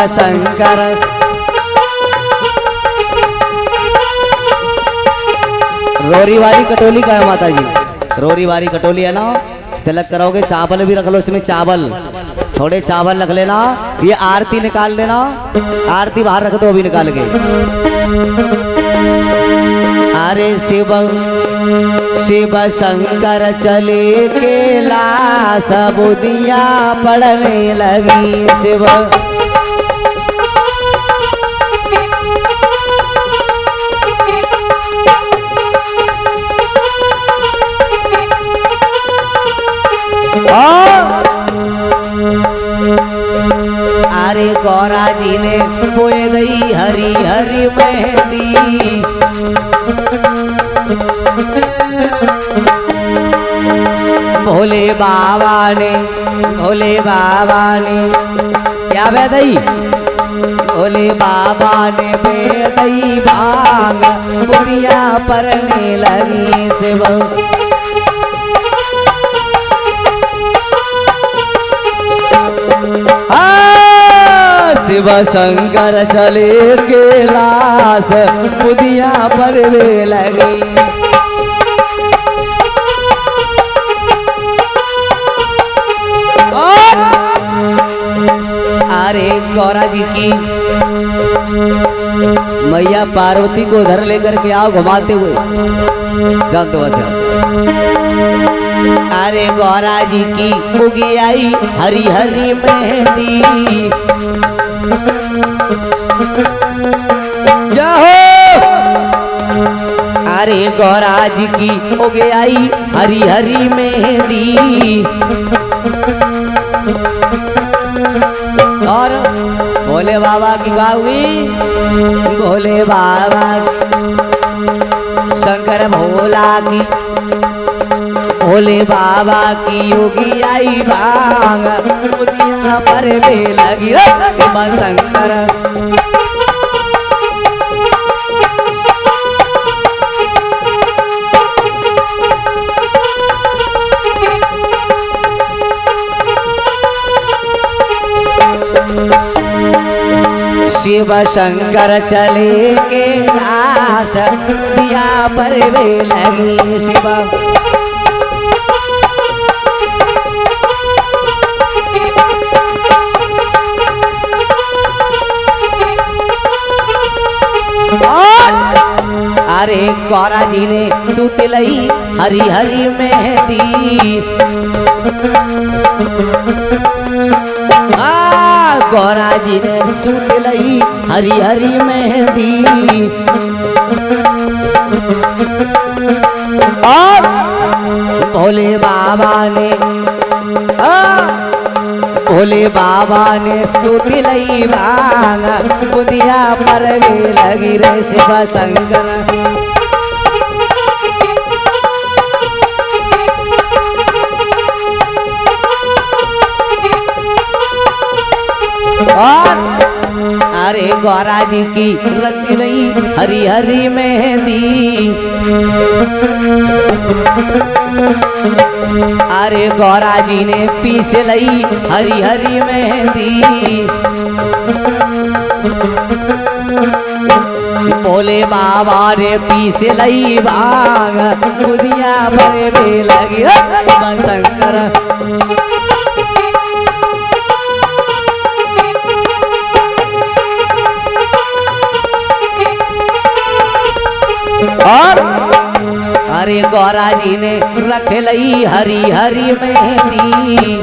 Shankar Rory वाली कटोली का है माता जी, रोरी वाली कटोली है ना। तिलक करोगे चावल भी रख लो इसमें, चावल थोड़े चावल रख लेना। ये आरती निकाल देना, आरती बाहर रख दो अभी निकाल के। अरे शिव शिव शंकर चले के लाश बुदिया पड़ने लगी। शिव अरे गौरा जी ने बोए गई हरी हरी मेहंदी। भोले बाबा ने क्या बेदई, भोले बाबा ने बेदई भांग बुदिया परने लगी। शिव शिव शंकर चले के लाश बुदिया पर वे लगी। अरे गौरा जी की मैया पार्वती को उधर लेकर के आओ घुमाते हुए, जान तो अरे गौरा जी की उगी आई हरी हरी मेहंदी। जाओ अरे गौरा जी की उगी आई हरी हरी मेहंदी। और भोले बाबा की गाऊंगी, भोले बाबा शंकर भोला की, भोले बाबा की योगी आई भांग बुदिया पर वे लगी। शिव शंकर शिव शंकर चले के लाश दिया पर वे लगी। शिव अरे गौरा जी ने सूत लई हरी हरी मेहंदी। गौरा जी ने सूत लई हरी हरी मेहंदी। और भोले बाबा ने भोले बाबा ने सूत लई भांग बुदिया पर वे लगी रे। शिव शंकर और अरे गौरा जी की रख लई हरी हरी मेहंदी। अरे गौरा जी ने पीस लई हरी हरी मेहंदी। भोले बाबा ने पीस लई भांग बुदिया पर वे लगी। शिव शंकर और अरे गौरा जी ने रख लई हरी हरी मेहंदी।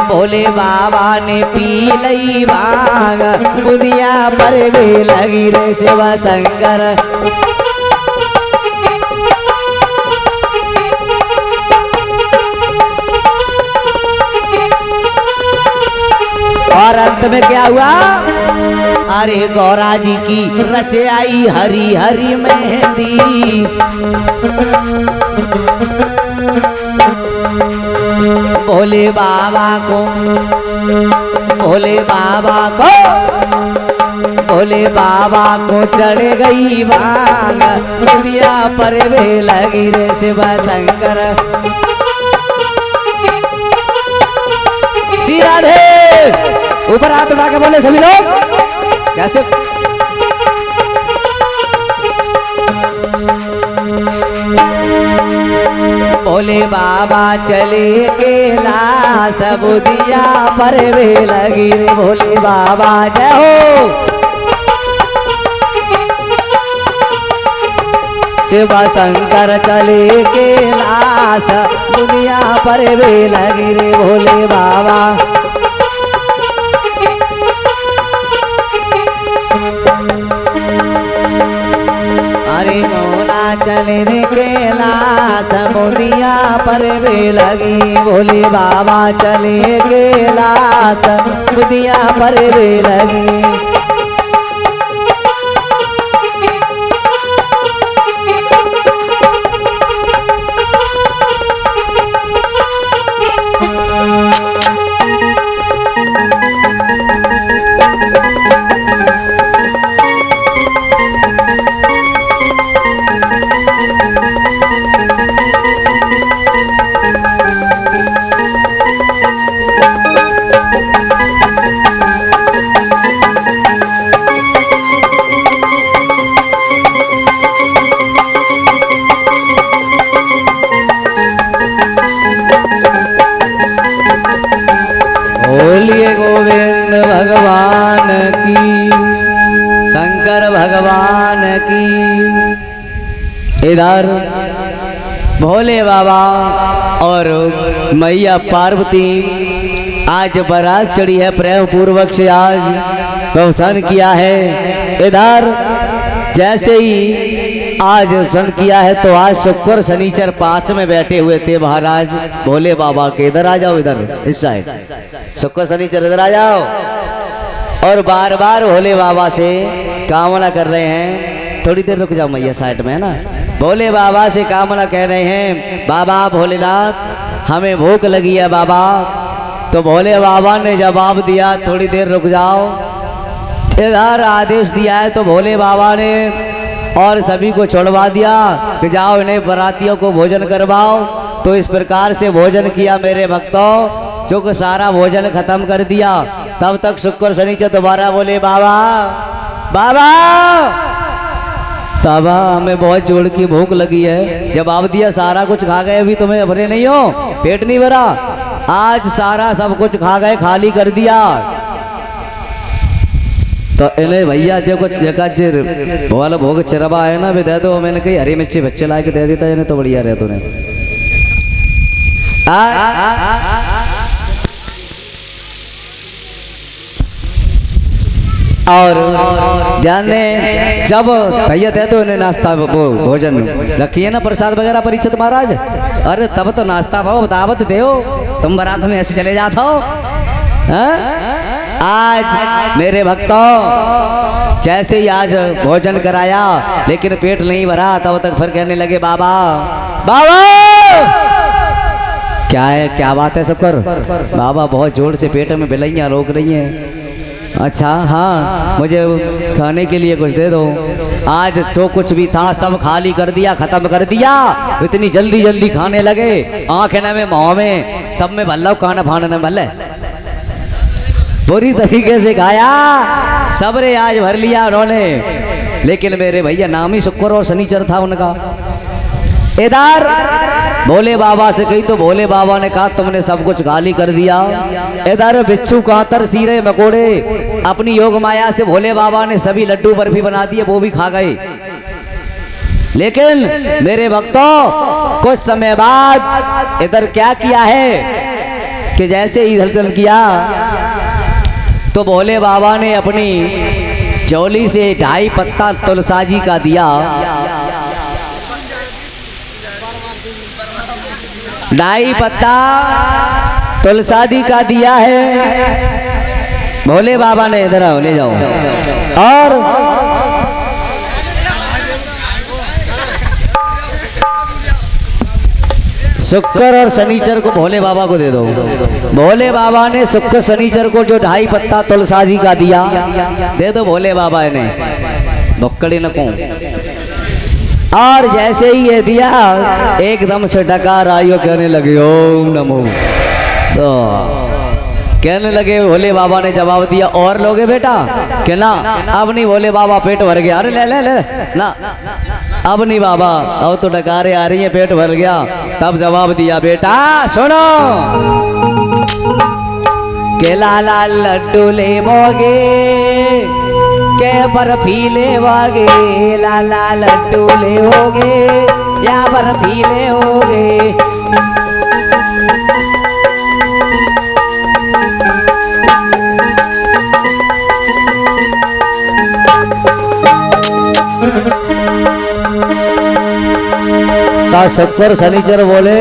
भोले बाबा ने पी लई भांग बुदिया पर वे लगी रे। शिव शंकर और अंत में क्या हुआ, अरे गौरा जी की रच आई हरी हरी मेहंदी। भोले बाबा को भोले बाबा को भोले बाबा को चढ़ गई भांग बुदिया पर वे लगी रे। शिव शंकर राधे। ऊपर हाथ उठा के बोले सभी लोग कैसे। बोले बाबा चले कैलाश बुधिया पर वे लगी रे। बोले बाबा जय हो। शिव शंकर चले कैलाश दुनिया पर वे लगी रे। भोले बाबा अरे मौला चले रे कैलाश दुनिया पर वे लगी। भोले बाबा चले कैलाश दुनिया पर वे लगी। बोलिए गोविंद भगवान की, शंकर भगवान की। इधर भोले बाबा और मैया पार्वती आज बारात चढ़ी है, प्रेम पूर्वक से आज दर्शन किया है। इधर जैसे ही आज दर्शन किया है तो आज शुक्र शनिचर पास में बैठे हुए थे महाराज भोले बाबा के। इधर आ जाओ, इधर इस साइड शुक्र शनिचर इधर आ जाओ। और बार बार भोले बाबा से कामना कर रहे हैं। थोड़ी देर रुक जाओ मैया साइड में, है ना। भोले बाबा से कामना कह रहे हैं, बाबा भोलेनाथ हमें भूख लगी है बाबा। तो भोले बाबा ने जवाब दिया थोड़ी देर रुक जाओ। इधर आदेश दिया है तो भोले बाबा ने और सभी को छोड़वा दिया कि जाओ इन्हें बरातियों को भोजन करवाओ। तो इस प्रकार से भोजन किया मेरे भक्तों, जो कि सारा भोजन खत्म कर दिया। तब तक शुक्र शनिचर दोबारा बोले बाबा बाबा बाबा हमें बहुत जोर की भूख लगी है। जवाब दिया सारा कुछ खा गए, अभी तुम्हें भरे नहीं हो, पेट नहीं भरा। आज सारा सब कुछ खा गए, खाली कर दिया। तो इन्हें भैया देखो जगह चिर वाला भोग चिरवा है ना, भी दे दो। मैंने कही हरी मिर्ची बच्चे ला के दे देता इन्हें तो बढ़िया रहे तूने। और ध्यान दें, जब भैया दे दो इन्हें नाश्ता वो भोजन रखिए ना, प्रसाद वगैरह परीक्षित महाराज। अरे तब तो नाश्ता भाव दावत दो, तुम बारात में ऐसे चले जाता हो। आज मेरे भक्तों जैसे ही आज भोजन कराया लेकिन पेट नहीं भरा, तब तक फिर कहने लगे बाबा बाबा क्या है, क्या बात है शुक्र। बाबा बहुत जोर से पेट में बिलैया रोक रही हैं। अच्छा हाँ, मुझे खाने के लिए कुछ दे दो। आज जो कुछ भी था सब खाली कर दिया, खत्म कर दिया। इतनी जल्दी जल्दी खाने लगे, आँखें में मुँह में सब में भल्ला, खाना फाना में भल्ले बुरी तरीके से खाया। सबरे आज भर लिया उन्होंने। लेकिन मेरे भैया नाम ही शुक्र और शनिचर था उनका। इधर भोले बाबा से कही तो भोले बाबा ने कहा तुमने सब कुछ खाली कर दिया। इधर बिच्छू कांतर सीरे मकोड़े अपनी योग माया से भोले बाबा ने सभी लड्डू बर्फी बना दिए, वो भी खा गए। लेकिन मेरे भक्तों कुछ समय बाद इधर क्या किया है कि जैसे ही हलचल किया तो भोले बाबा ने अपनी चोली से 2.5 पत्ता तुलसाजी का दिया। 2.5 पत्ता तुलसादी का दिया है भोले बाबा ने। इधर आओ, ले जाओ। और शुक्र और शनिचर को भोले बाबा को दे दो। भोले बाबा ने शुक्र शनिचर को जो 2.5 पत्ता तुलसादी का दिया, दे दो भोले बाबा ने भक्कड़ी न को। और जैसे ही ये दिया एकदम से डकार आयो कहने लगे ओम नमो। तो कहने लगे, भोले बाबा ने जवाब दिया, और लोगे बेटा? कि ना, अब नहीं भोले बाबा, पेट भर गया। अरे ले ले ले ना, अब नहीं बाबा, अब तो डकारे आ रही है, पेट भर गया। तब जवाब दिया, बेटा सुनो, के लाला लड्डू ले बोगे, के बर्फी ले वागे, लाला लड्डू ले होगे या बर्फी ले होगे। शुक्र शनिचर बोले,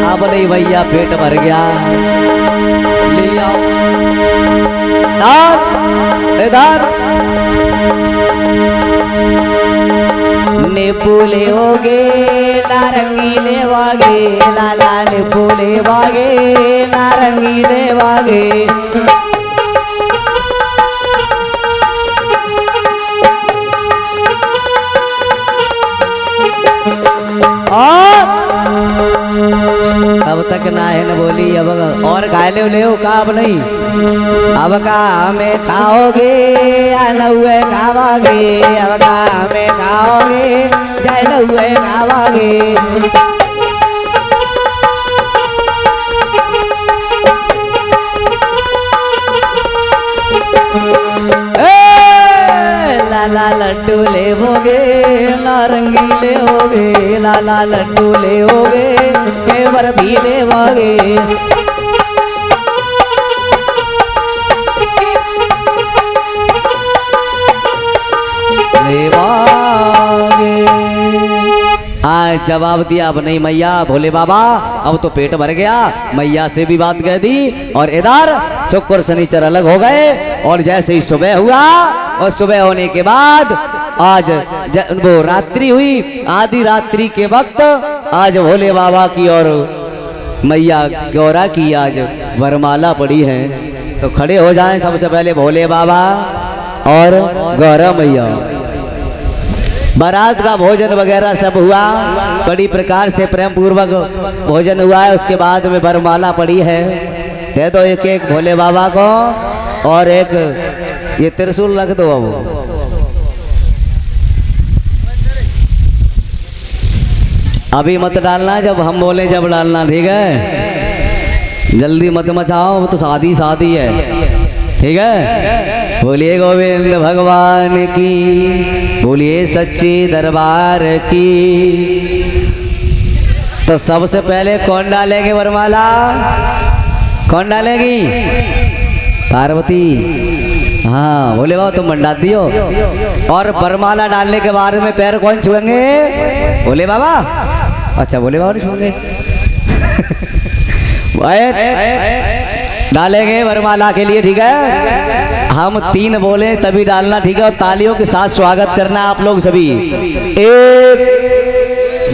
अब नहीं भैया, पेट भर गया, ले आओ इधर। नींबू ले होगे, नारंगी ले वागे, लाला नींबू ले वागे, नारंगी ले वागे। अब तक ना है न बोली, अब और गायले ले का, अब नहीं, अब का हमें खाओगे या नहुए खावागे, अब का हमें खाओगे या नहुए खावागे। लाला लड्डू ले होगे, नारंगी ले होगे, लाला लड्डू ले होगे, के बर्फी ले होगे। आज जवाब दिया, अब नहीं मैया, भोले बाबा अब तो पेट भर गया। मैया से भी बात कह दी और इधर शुक्र शनिचर अलग हो गए। और जैसे ही सुबह हुआ और सुबह होने के बाद आज वो रात्रि हुई, आधी रात्रि के वक्त आज भोले बाबा की और मैया गौरा की आज वरमाला पड़ी है। तो खड़े हो जाएं सबसे पहले भोले बाबा और गौरा मैया। बारात का भोजन वगैरह सब हुआ, बड़ी प्रकार से प्रेम पूर्वक भोजन हुआ है। उसके बाद में वरमाला पड़ी है। दे दो एक एक भोले बाबा को और एक ये त्रिशूल रख दो। अब अभी मत डालना, जब हम बोले जब डालना, ठीक है? जल्दी मत मचाओ, तो शादी शादी है, ठीक है? बोलिए गोविंद भगवान की, बोलिए सच्चे दरबार की। तो सबसे पहले कौन डालेंगे वरमाला? कौन डालेगी? पार्वती। हाँ बोले बाबा तुम मंडा दियो। और वरमाला डालने के बाद में पैर कौन छुएंगे? बोले बाबा। अच्छा बोले बाबा नहीं छुएंगे। डालेंगे वरमाला के लिए, ठीक है? हम तीन बोले तभी डालना, ठीक है? और तालियों के साथ स्वागत करना आप लोग सभी। 1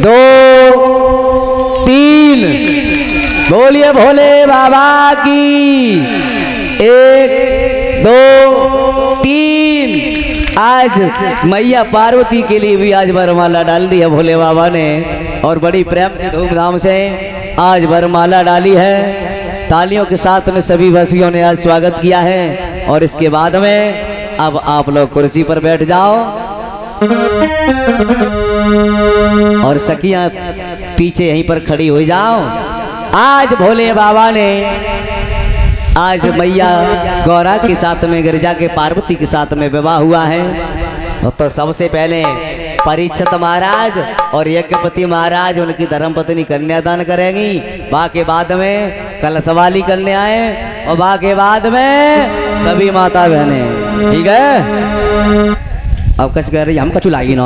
2 3 बोलिए भोले बाबा की। 1 2 3। आज मैया पार्वती के लिए भी आज वरमाला डाल दी है भोले बाबा ने, और बड़ी प्रेम से धूमधाम से आज वरमाला डाली है। तालियों के साथ में सभी वसियों ने आज स्वागत किया है। और इसके बाद में अब आप लोग कुर्सी पर बैठ जाओ और सखियां पीछे यहीं पर खड़ी हो जाओ। आज भोले बाबा ने आज मैया गौरा के साथ में, गिरिजा के पार्वती के साथ में विवाह हुआ है। तो सबसे पहले परीक्षित महाराज और यज्ञपति महाराज उनकी धर्मपत्नी कन्यादान करेंगी। बाकी बाद में कलशवाली करने आए और बाकी बाद में सभी माता बहने, ठीक है? अब कच कह रही हम कचू लागी ना,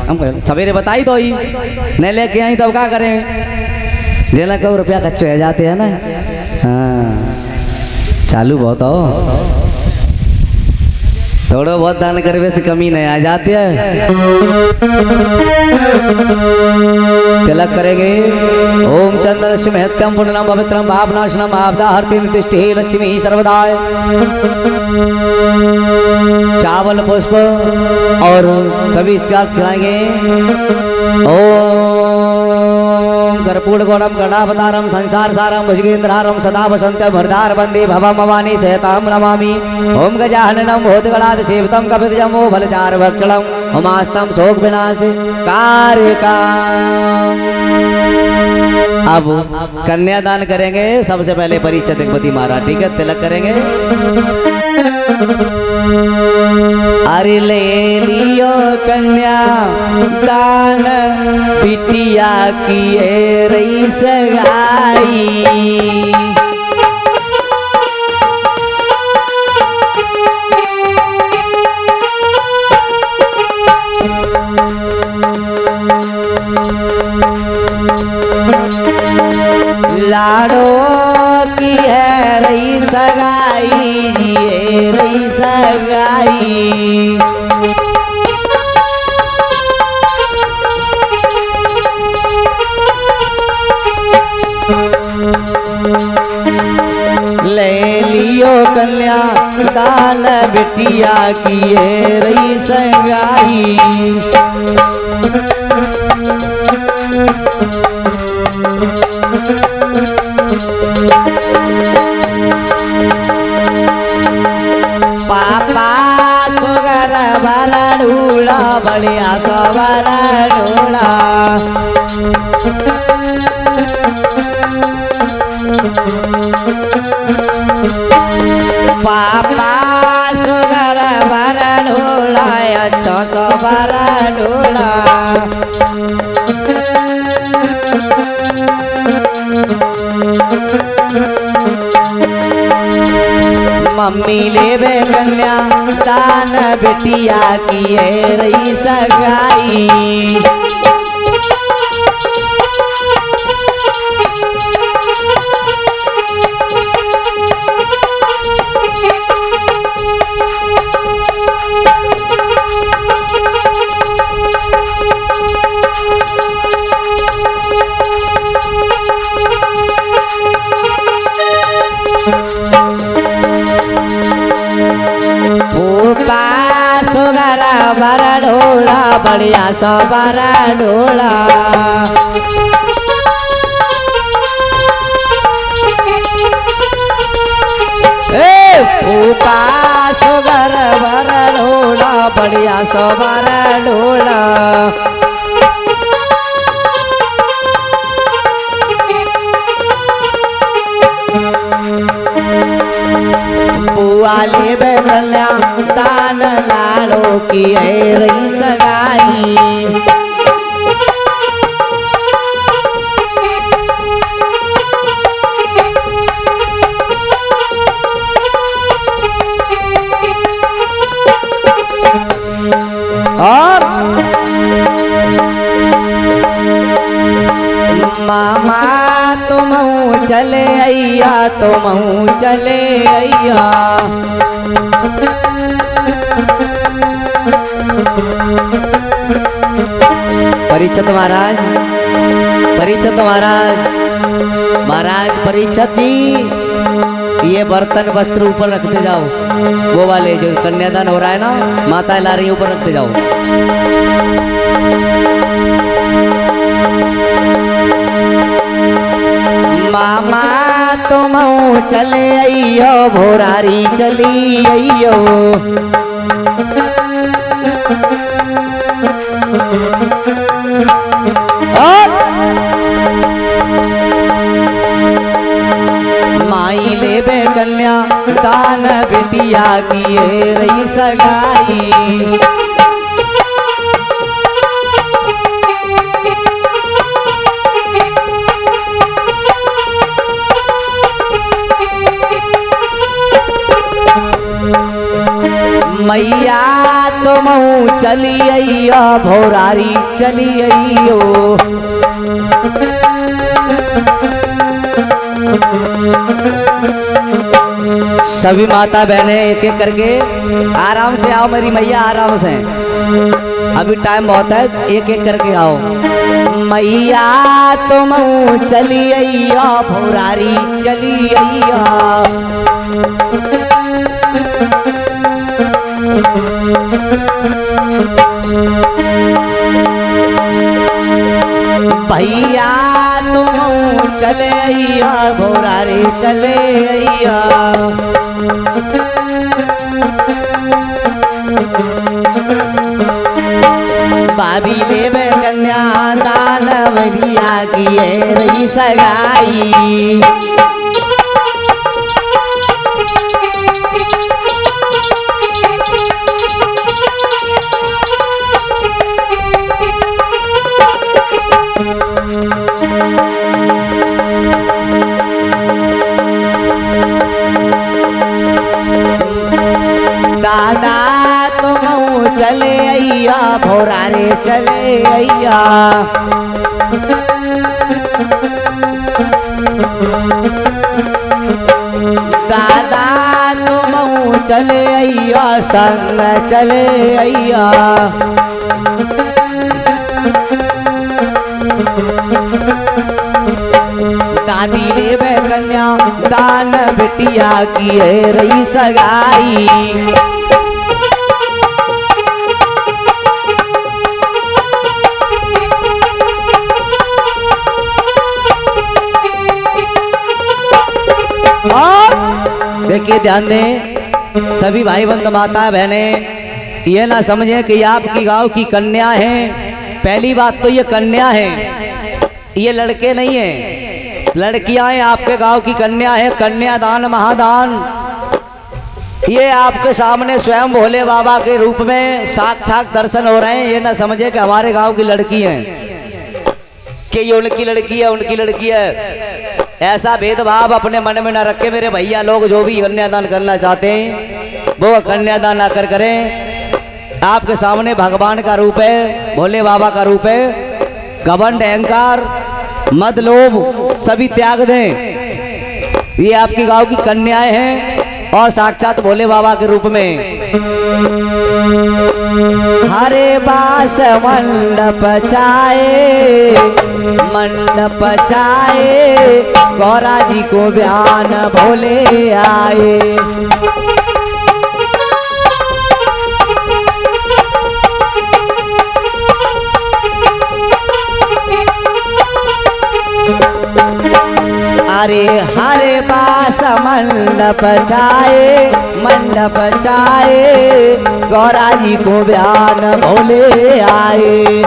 हम सवेरे बताई तो ही नहीं लेके आई, तब क्या करें? जेला कब रुपया कच्चो है जाते हैं ना। हाँ चालू बहुत हो, थोड़ा बहुत दान करवे से कमी नहीं आ जाती है। तिलक करेंगे। ओम चंद्रस्य महत्यम पुण्यम पवित्रम पापनाशनम आपदा हरति नितिष्ठे लक्ष्मी सर्वदाय। चावल पुष्प और सभी त्याग खिलाएंगे। ओम ओम कर्पूर गौरम गणावतारम संसार सारम भुजगेंद्रारम सदा वसंत भरदार वंदे भवम भवानी सहताम नमामि। ओम गजाननम भूतगणाद सेवितम कपितजमो फलचार भक्षणम उमास्तम शोक विनाश कार्यकाम। अब कन्यादान करेंगे। सबसे पहले परिचय दिग्पति महाराज, ठीक है, तिलक करेंगे। अरे ले लियो कन्या दान बिटिया किए रही सगाई। लाडो की है रही सगाई, ये रही सगाई। ले लियो कन्या दान बिटिया की ये रही सगाई। पापा सुगर बरा ढूला बलिया तो बरा ढूला। पापा सुगर बरा ढूला, अच्छा सो बरा ढूला। मम्मी लेवे कन्या दान बिटिया किए रही सगाई। बरा ढोला बढ़िया सो बरा ढोला। फूपा सुगर बरा ढोला बढ़िया सो बरा ढोला। बुआ ले कन्या दान लाड़ो की है रही सगाई। और मामा तुम चले अय्या, तुम चले अय्या। परीक्षित महाराज, परीक्षित महाराज, महाराज परीक्षित जी, ये बर्तन वस्त्र ऊपर रखते जाओ। वो वाले जो कन्यादान हो रहा है ना, माता ला रही है, ऊपर रखते जाओ। मामा तुम चले अइयो, भोरारी चली अइयो। माई लेबे कन्या दान बिटिया किए रही सगाई। मैया तुम चली अइयो, भोरारी चली अइयो। सभी माता बहनें एक एक करके आराम से आओ मेरी मैया, आराम से, अभी टाइम बहुत है, एक एक करके आओ। मैया तुम चली अइयो, भोरारी चली अइयो। भैया चले अइया भोरा रे चले अइया। भाभी देवे कन्या दान भैया किए रही सगाई। दादा तुम चले अइया भोरा रे चले अइया। दादा तुम चले अइया संग चले अइया। दादी देवे कन्या दान बिटिया की है रही सगाई। देखिए ध्यान दें सभी भाई बंद माता बहने, ये ना समझें कि आपकी गांव की कन्या है। पहली बात तो ये कन्या है, ये लड़के नहीं है, लड़कियां हैं। आपके गांव की कन्या है, कन्यादान महादान। ये आपके सामने स्वयं भोले बाबा के रूप में साक्षात दर्शन हो रहे हैं। ये ना समझे कि हमारे गांव की लड़की है, कि ये उनकी लड़की है उनकी लड़की है। ऐसा भेदभाव अपने मन में न रखे मेरे भैया लोग। जो भी कन्यादान करना चाहते हैं वो कन्यादान आकर करें। आपके सामने भगवान का रूप है, भोले बाबा का रूप है। घमंड अहंकार मद लोभ सभी त्याग दें। ये आपकी गांव की कन्याएं हैं और साक्षात भोले बाबा के रूप में। हरे बास मंडप चाए मंडप चाए, गौरा जी को बयान भोले आए। अरे हरे बास मंडप चाए, गौरा जी को बयान भोले आए।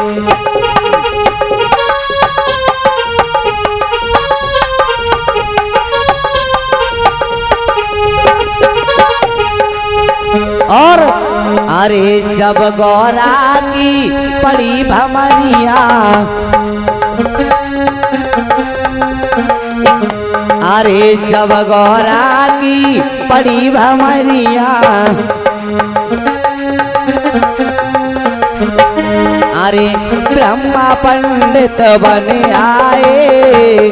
और अरे जब गौरा की पड़ी भमरिया, अरे जब गौरा की पड़ी भमरिया, अरे ब्रह्मा पंडित बन आए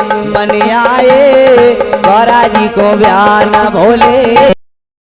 गौरा जी को बयान भोले